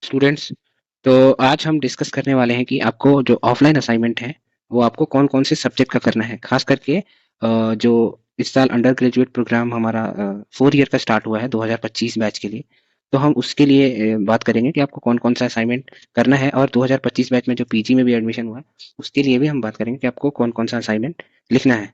Students, तो आज हम डिस्कस करने वाले हैं कि आपको जो ऑफलाइन असाइनमेंट है वो आपको कौन कौन से सब्जेक्ट का करना है, खास करके जो इस साल अंडर ग्रेजुएट प्रोग्राम हमारा 4 ईयर का स्टार्ट हुआ है 2025 बैच के लिए। तो हम उसके लिए बात करेंगे कि आपको कौन कौन सा असाइनमेंट करना है, और 2025 बैच में जो पीजी में भी एडमिशन हुआ है उसके लिए भी हम बात करेंगे कि आपको कौन कौन सा असाइनमेंट लिखना है।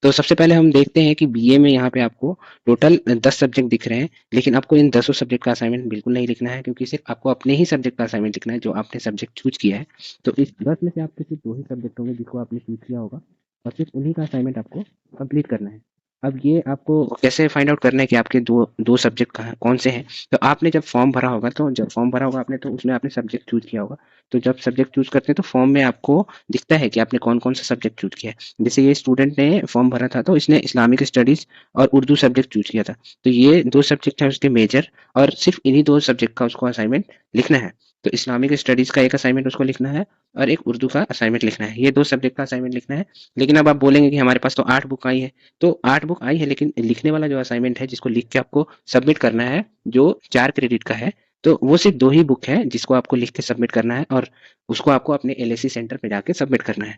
तो सबसे पहले हम देखते हैं कि बीए में यहाँ पे आपको टोटल 10 सब्जेक्ट दिख रहे हैं, लेकिन आपको इन 10 सब्जेक्ट का असाइनमेंट बिल्कुल नहीं लिखना है, क्योंकि सिर्फ आपको अपने ही सब्जेक्ट का असाइनमेंट लिखना है जो आपने सब्जेक्ट चूज किया है। तो इस 10 में से आपके सिर्फ 2 ही सब्जेक्ट होंगे जिसको आपने चूज किया होगा, और सिर्फ उन्हीं का असाइनमेंट आपको कंप्लीट करना है। अब ये आपको कैसे फाइंड आउट करना है कि आपके दो दो सब्जेक्ट कौन से हैं? तो आपने जब फॉर्म भरा होगा, तो जब फॉर्म भरा होगा आपने, तो उसमें आपने सब्जेक्ट चूज किया होगा। तो जब सब्जेक्ट चूज करते हैं तो फॉर्म में आपको दिखता है कि आपने कौन कौन सा सब्जेक्ट चूज किया है। जैसे ये स्टूडेंट ने फॉर्म भरा था तो इसने इस्लामिक स्टडीज और उर्दू सब्जेक्ट चूज किया था। तो ये दो सब्जेक्ट है उसके मेजर, और सिर्फ इन्हीं दो सब्जेक्ट का उसको असाइनमेंट लिखना है। तो इस्लामिक स्टडीज का एक असाइनमेंट उसको लिखना है, और एक उर्दू का असाइनमेंट लिखना है। ये दो सब्जेक्ट का असाइनमेंट लिखना है। लेकिन अब आप बोलेंगे कि हमारे पास तो 8 बुक आई है। तो 8 बुक आई है, लेकिन लिखने वाला जो असाइनमेंट है जिसको लिख के आपको सबमिट करना है, जो 4 क्रेडिट का है, तो वो सिर्फ 2 ही बुक है जिसको आपको लिख के सबमिट करना है, और उसको आपको अपने एलएसी सेंटर पे जाके सबमिट करना है।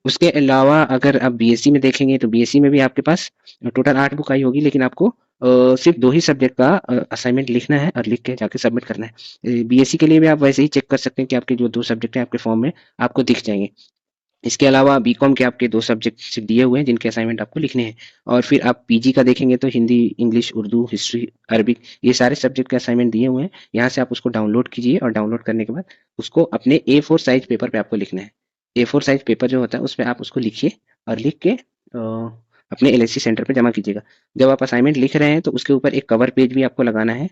उसके अलावा अगर आप बीएससी में देखेंगे तो बीएससी में भी आपके पास टोटल 8 बुक आई होगी, लेकिन आपको सिर्फ 2 ही सब्जेक्ट का असाइनमेंट लिखना है और लिख के जाके सबमिट करना है। बीएससी के लिए भी आप वैसे ही चेक कर सकते हैं कि आपके जो 2 सब्जेक्ट हैं आपके फॉर्म में आपको दिख जाएंगे। इसके अलावा बीकॉम के आपके 2 सब्जेक्ट सिर्फ दिए हुए हैं जिनके असाइनमेंट आपको लिखने हैं। और फिर आप पीजी का देखेंगे तो Hindi, English, Urdu, history, Arabic, ये सारे सब्जेक्ट के असाइनमेंट दिए हुए हैं। यहाँ से आप उसको डाउनलोड कीजिए, और डाउनलोड करने के बाद उसको अपने A4 साइज पेपर पे आपको लिखना है। A4 साइज पेपर जो होता है उस पे आप उसको लिखिए, और लिख के अपने एलएसी सेंटर पे जमा कीजिएगा। जब आप असाइनमेंट लिख रहे हैं तो उसके ऊपर एक कवर पेज भी आपको लगाना है,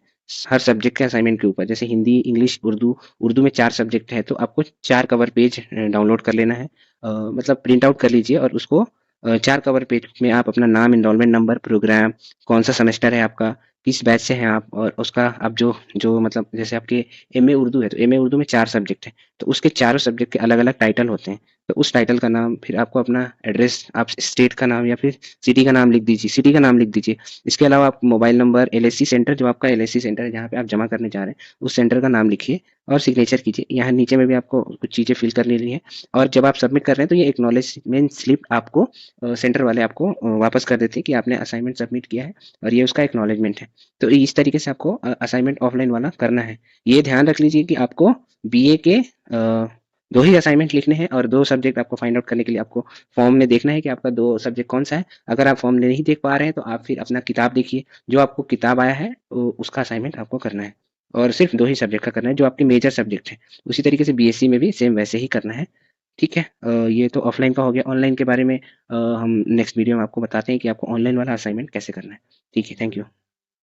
हर सब्जेक्ट के असाइनमेंट के ऊपर। जैसे हिंदी, इंग्लिश, उर्दू, उर्दू में 4 सब्जेक्ट है तो आपको 4 कवर पेज डाउनलोड कर लेना है। मतलब प्रिंट आउट कर लीजिए, और उसको 4 कवर पेज में आप अपना नाम, इनरोलमेंट नंबर, प्रोग्राम, कौन सा सेमेस्टर है आपका, किस बैच से हैं आप, और उसका आप जो जो मतलब जैसे आपके एमए उर्दू है तो एमए उर्दू में 4 सब्जेक्ट हैं, तो उसके चारों सब्जेक्ट के अलग अलग टाइटल होते हैं। तो उस टाइटल का नाम, फिर आपको अपना एड्रेस, आप स्टेट का नाम या फिर सिटी का नाम लिख दीजिए, सिटी का नाम लिख दीजिए। इसके अलावा आप मोबाइल नंबर, एलएससी सेंटर, जो आपका एलएससी सेंटर है जहाँ पे आप जमा करने जा रहे हैं उस सेंटर का नाम लिखिए, और सिग्नेचर कीजिए। यहाँ नीचे में भी आपको कुछ चीज़ें फिल करनी है। और जब आप सबमिट कर रहे हैं तो ये एक्नॉलेजमेंट स्लिप आपको सेंटर वाले आपको वापस कर देते हैं कि आपने असाइनमेंट सबमिट किया है, और ये उसका एक्नॉलेजमेंट है। तो इस तरीके से आपको असाइनमेंट ऑफलाइन वाला करना है। ये ध्यान रख लीजिए कि आपको बीए के 2 ही असाइनमेंट लिखने हैं, और 2 सब्जेक्ट आपको फाइंड आउट करने के लिए आपको फॉर्म में देखना है कि आपका 2 सब्जेक्ट कौन सा है। अगर आप फॉर्म में नहीं देख पा रहे हैं तो आप फिर अपना किताब देखिए, जो आपको किताब आया है उसका असाइनमेंट आपको करना है, और सिर्फ 2 ही सब्जेक्ट का करना है जो आपके मेजर सब्जेक्ट है। उसी तरीके से बीएससी में भी सेम वैसे ही करना है। ठीक है। ये तो ऑफलाइन का हो गया। ऑनलाइन के बारे में हम नेक्स्ट वीडियो में आपको बताते हैं कि आपको ऑनलाइन वाला असाइनमेंट कैसे करना है। ठीक है, थैंक यू।